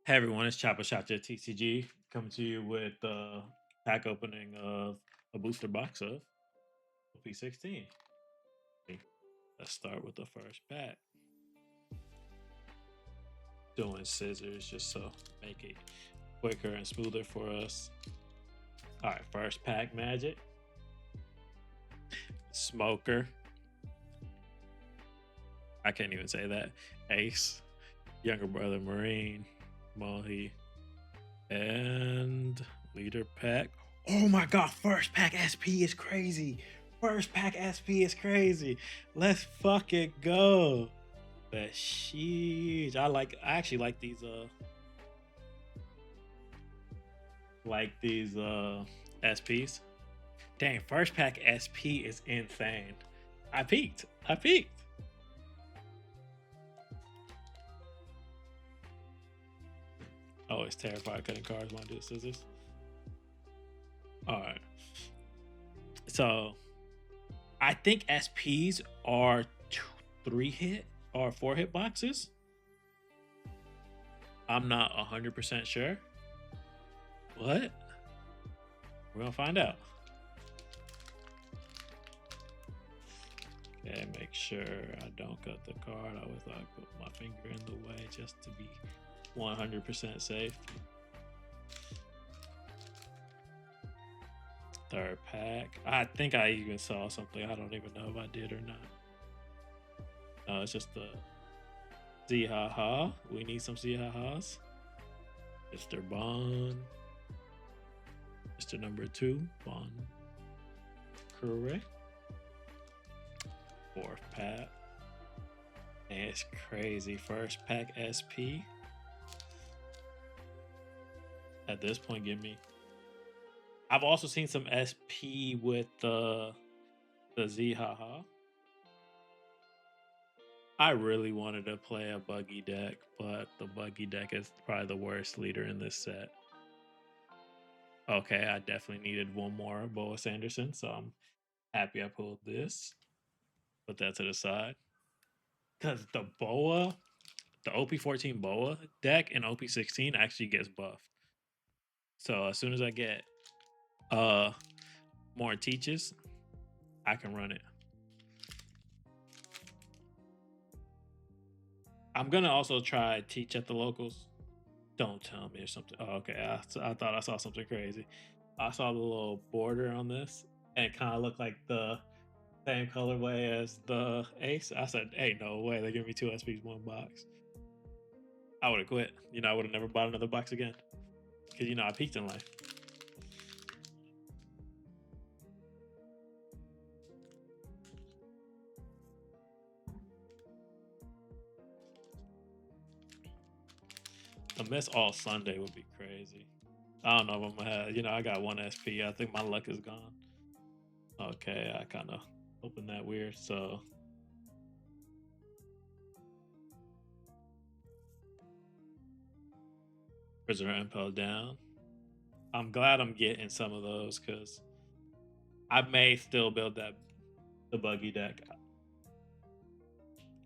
Hey everyone, it's Chapa TCG coming to you with the pack opening of a booster box of OP16. Let's start with the first pack. Doing scissors just so make it quicker and smoother for us. All right, first pack magic. Smoker. I can't even say that. Ace. Younger brother Marine. Mohi. And leader pack. Oh my god, first pack SP is crazy. First pack SP is crazy. Let's fucking go. But sheesh. I actually like these SPs. Dang, first pack SP is insane. I peaked. I peaked. Always terrified cutting cards when I do scissors. Alright. So I think SPs are 3 hit or 4 hit boxes. I'm not 100% sure. What? We're gonna find out. Okay, make sure I don't cut the card. I always like put my finger in the way just to be 100% safe. Third pack. I think I even saw something. I don't even know if I did or not. No, it's just the Zihaha. We need some Zihahas. Mr. Bond. Mr. Number 2. Bond. Correct. Fourth pack. And it's crazy. First pack SP. At this point, give me. I've also seen some SP with the Zihaha. I really wanted to play a buggy deck, but the buggy deck is probably the worst leader in this set. Okay, I definitely needed one more Boa Sanderson, so I'm happy I pulled this. Put that to the side. Because the Boa, the OP14 Boa deck in OP16 actually gets buffed. So as soon as I get more teaches, I can run it. I'm gonna also try teach at the locals. Don't tell me or something. Oh, okay. I thought I saw something crazy. I saw the little border on this, and it kind of looked like the same colorway as the ace. I said, "Hey, no way! They give me 2 SPs, 1 box." I would have quit. I would have never bought another box again because I peaked in life. A miss all Sunday would be crazy. I don't know if I'm gonna have. I got 1 SP. I think my luck is gone. Okay, I kind of opened that weird. So prisoner impel down. I'm glad I'm getting some of those because I may still build the buggy deck.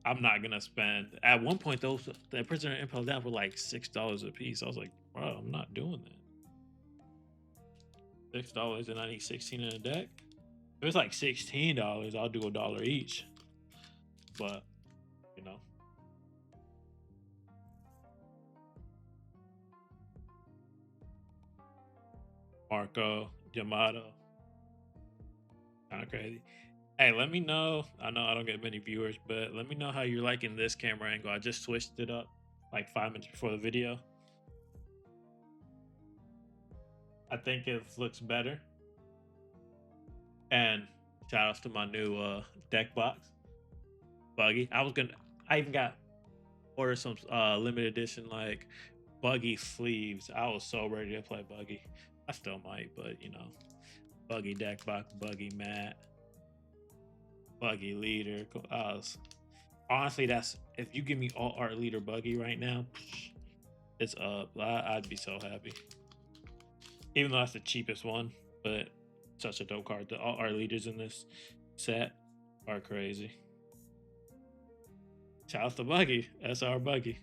I'm not gonna spend. At one point, those the prisoner impel down were like $6 a piece. I was like, bro, I'm not doing that. $6 and I need 16 in a deck. If it's like $16, I'll do $1 each. But you know, Marco Yamato, kind of crazy. Hey, let me know. I know I don't get many viewers, but let me know how you're liking this camera angle. I just switched it up like 5 minutes before the video. I think it looks better. And shout outs to my new deck box buggy. I even got ordered some limited edition like buggy sleeves. I was so ready to play buggy. I still might, but buggy deck box, buggy mat, buggy leader. Honestly, that's if you give me all art leader buggy right now, it's up. I'd be so happy. Even though that's the cheapest one, but such a dope card. All art leaders in this set are crazy. Shout out to Buggy. That's our Buggy.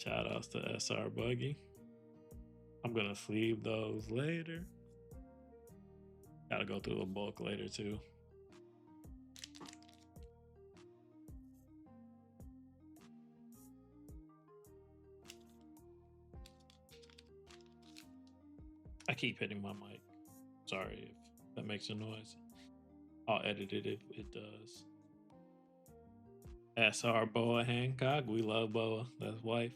Shout outs to SR Buggy. I'm gonna sleeve those later. Gotta go through the bulk later too. I keep hitting my mic. Sorry if that makes a noise. I'll edit it if it does. SR Boa Hancock. We love Boa. That's wife.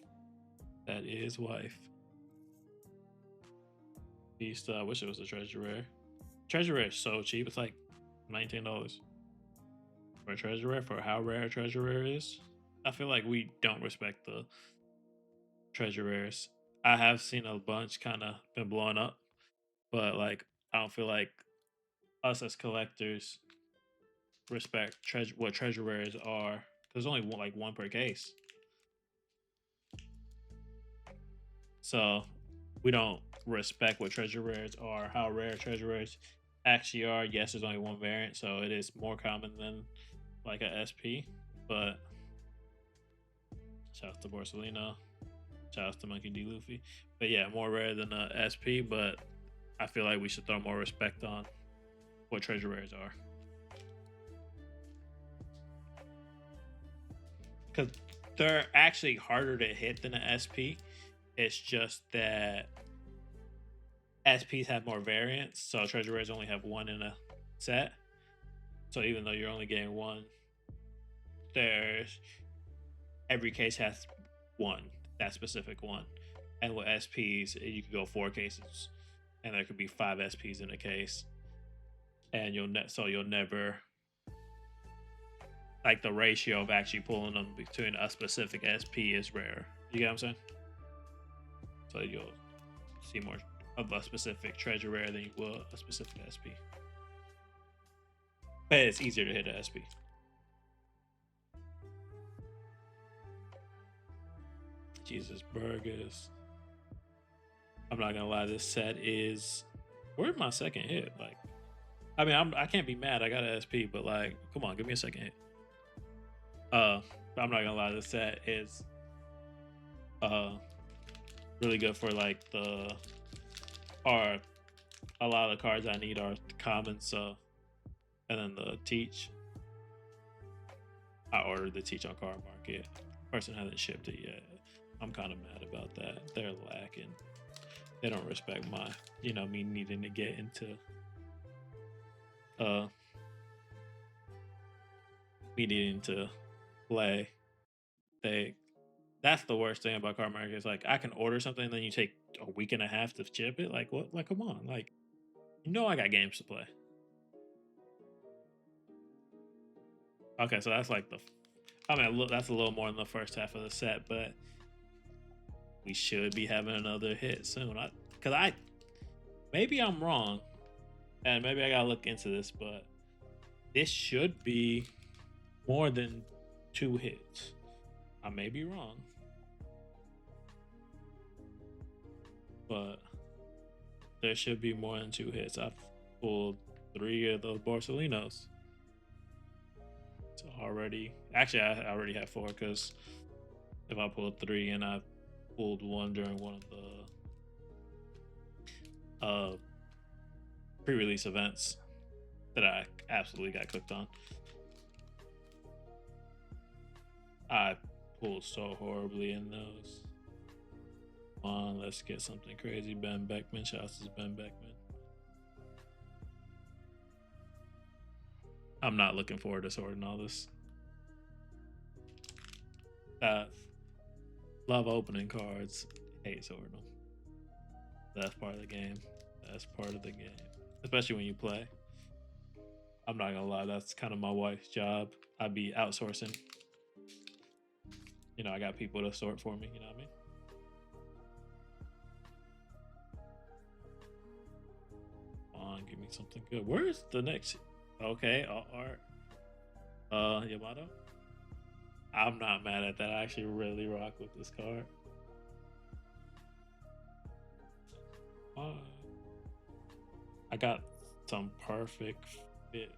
That is wife. Beast. I wish it was a treasure rare. Treasure rare is so cheap. It's like $19 for a treasure rare. For how rare a treasure rare is, I feel like we don't respect the treasure rares. I have seen a bunch kind of been blowing up, but like I don't feel like us as collectors respect what treasure rares are. There's only one per case, so we don't respect what treasure rares are, how rare treasure rares actually are. Yes, there's only one variant, so it is more common than like a SP. But shout out to Borsalino, shout out to Monkey D. Luffy. But yeah, more rare than a SP. But I feel like we should throw more respect on what treasure rares are, because they're actually harder to hit than an SP. It's just that SPs have more variants, so treasure rares only have one in a set. So even though you're only getting one, there's every case has one, that specific one. And with SPs, you could go 4 cases, and there could be 5 SPs in a case, and you'll never, like, the ratio of actually pulling them between a specific SP is rare. You get what I'm saying? So you'll see more of a specific treasure rare than you will a specific SP. But it's easier to hit an SP. Jesus Burgers. I'm not gonna lie, this set is, where's my second hit? Like, I mean, I can't be mad. I got an SP, but like, come on, give me a second hit. I'm not gonna lie, this set is really good for like a lot of the cards I need are common. So, and then the teach, I ordered the teach on Card Market. Person hasn't shipped it yet. I'm kind of mad about that. They're lacking. They don't respect my, me needing to get into me needing to play. That's the worst thing about Card Market. Is like, I can order something and then you take a week and a half to ship it. Like, what? Like, come on. Like, I got games to play. Okay, so that's like that's a little more than the first half of the set, but we should be having another hit soon. Maybe I'm wrong, and maybe I gotta look into this, but this should be more than 2 hits. I may be wrong, but there should be more than 2 hits. I've pulled 3 of those Borsalinos. So actually, I already have 4, because if I pulled 3 and I pulled 1 during one of the pre-release events that I absolutely got cooked on. I pulled so horribly in those. Come on, let's get something crazy. Ben Beckman, shouts to Ben Beckman. I'm not looking forward to sorting all this. Love opening cards, hate sorting them. That's part of the game. That's part of the game, especially when you play. I'm not gonna lie, that's kind of my wife's job. I'd be outsourcing. I got people to sort for me. You know what I mean? Come on, give me something good. Where's the next? Okay, art. Yamato. I'm not mad at that. I actually really rock with this card. I got some perfect fit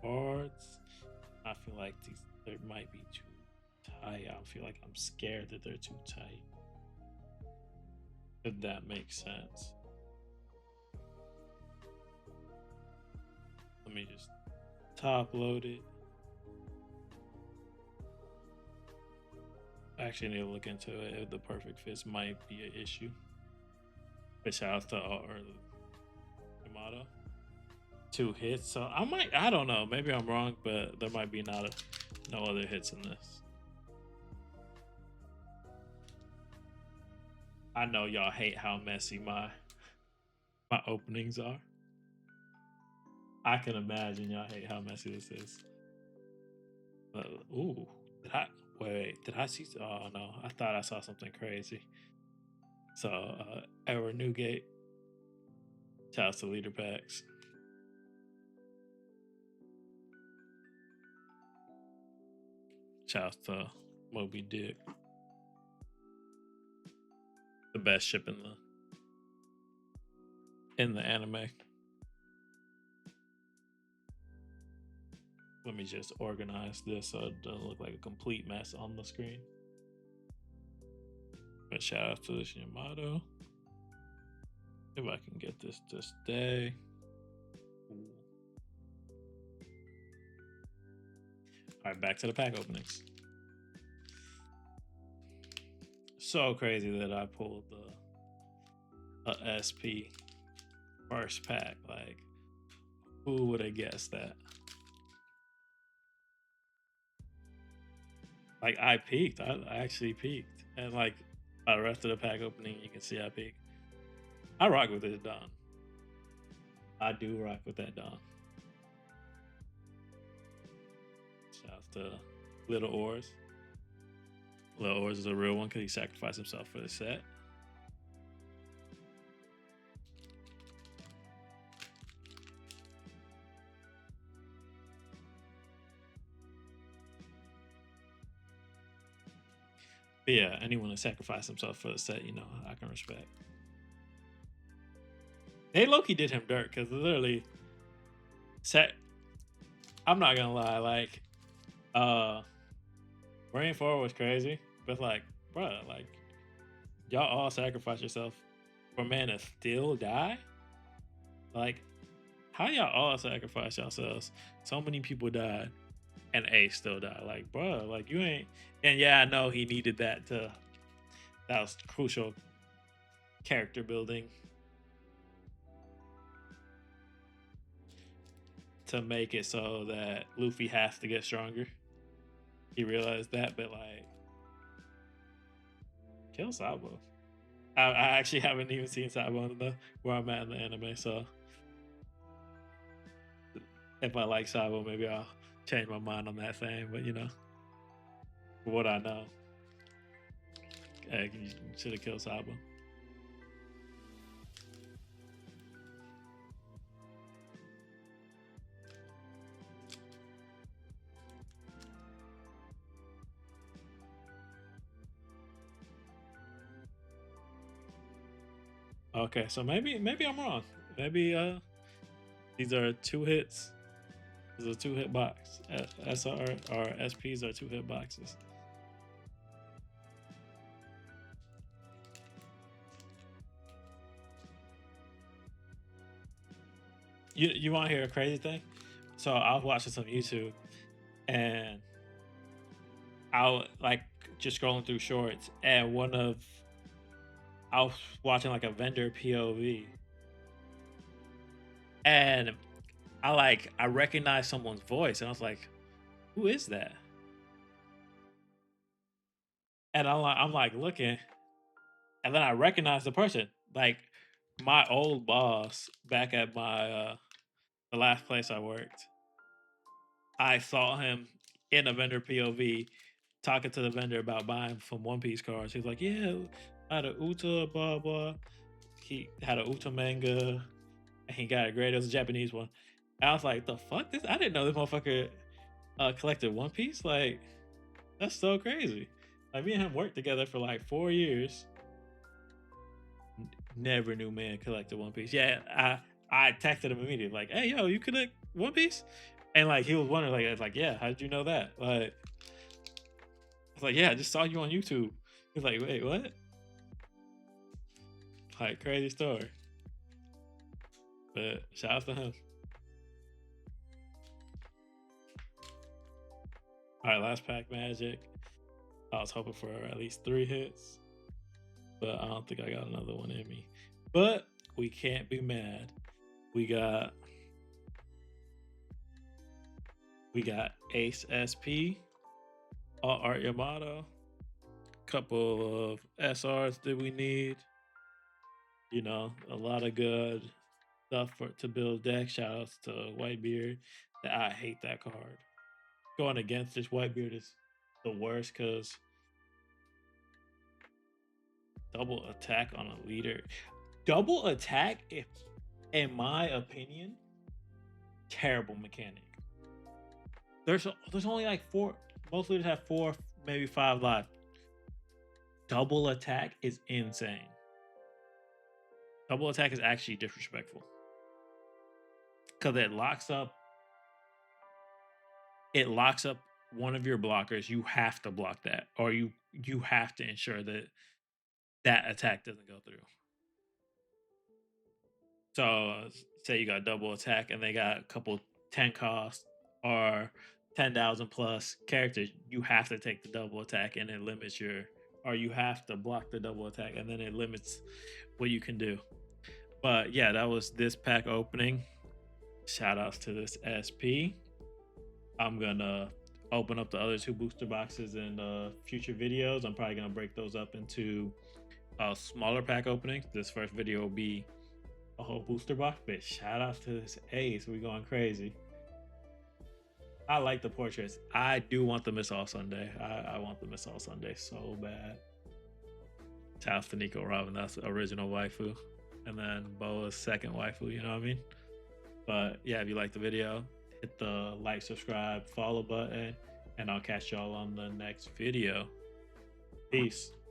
cards. I feel like there might be 2 tight. I feel like I'm scared that they're too tight. If that makes sense. Let me just top load it. I actually need to look into it. If the perfect fits might be an issue. But shout out to Yamato. 2 hits. So I don't know. Maybe I'm wrong, but there might be no other hits in this. I know y'all hate how messy my openings are. I can imagine y'all hate how messy this is. Ooh, did I see? Oh no, I thought I saw something crazy. So, Edward Newgate, shouts to leader packs. Shouts to Moby Dick. The best ship in the anime. Let me just organize this so it doesn't look like a complete mess on the screen. But shout out to this Yamato. If I can get this to stay. All right, back to the pack openings. So crazy that I pulled the SP first pack. Like, who would have guessed that? Like, I peaked. I actually peaked. And like, by the rest of the pack opening, you can see I peaked. I rock with this Don. I do rock with that Don. Shout out to Little Oars. Little Oars is a real one because he sacrificed himself for the set. But yeah, anyone that sacrificed himself for the set, you know, I can respect. They low-key did him dirt because literally I'm not gonna lie, like Rain 4 was crazy, but like, bro, like y'all all sacrifice yourself for man to still die? Like, how y'all all sacrifice yourselves? So many people died and Ace still died. Like, bro, like you ain't. And yeah, I know he needed that was crucial character building to make it so that Luffy has to get stronger. He realized that, but like, kill Sabo. I actually haven't even seen Sabo in where I'm at in the anime, so if I like Sabo, maybe I'll change my mind on that thing. But you know, for what I know, you should have killed Sabo. Okay, so maybe I'm wrong. Maybe these are 2 hits. This is a 2-hit box. SR or SPs are 2-hit boxes. You want to hear a crazy thing? So I was watching some YouTube, and I was like just scrolling through shorts, and I was watching like a vendor POV, and I recognized someone's voice, and I was like, "Who is that?" And I'm like looking, and then I recognized the person, like my old boss back at my the last place I worked. I saw him in a vendor POV talking to the vendor about buying some One Piece cards. He was like, "Yeah, I had a Uta, blah blah." He had a Uta manga, and he got a grade. It was a Japanese one. And I was like, "The fuck? I didn't know this motherfucker collected One Piece. Like, that's so crazy." Like, me and him worked together for like 4 years. Never knew man collected One Piece. Yeah, I texted him immediately, like, "Hey, yo, you collect One Piece?" And like he was wondering, like, yeah, how did you know that? Like, was like, yeah, I just saw you on YouTube. He's like, wait, what? Like, crazy story. But shout out to him. All right, last pack magic. I was hoping for at least 3 hits, but I don't think I got another one in me. But we can't be mad. We got Ace SP, All Art Yamato, couple of SRs that we need. You know, a lot of good stuff to build deck. Shout outs to Whitebeard. I hate that card. Going against this Whitebeard is the worst because double attack on a leader. Double attack, if in my opinion, terrible mechanic. There's only like 4. Most leaders have 4, maybe 5 life. Double attack is insane. Double attack is actually disrespectful because it locks up one of your blockers. You have to block that, or you have to ensure that that attack doesn't go through. So say you got double attack and they got a couple 10 cost or 10,000 plus characters, you have to take the double attack and it limits your, or you have to block the double attack and then it limits what you can do. But yeah, that was this pack opening. Shout outs to this SP. I'm gonna open up the other 2 booster boxes in future videos. I'm probably gonna break those up into smaller pack openings. This first video will be a whole booster box, but shout out to this Ace. We're going crazy. I like the portraits. I do want the Miss All Sunday. I want the Miss All Sunday so bad. Shout out to Nico Robin. That's the original waifu. And then Boa's second waifu, you know what I mean? But yeah, if you like the video, hit the like, subscribe, follow button, and I'll catch y'all on the next video. Peace.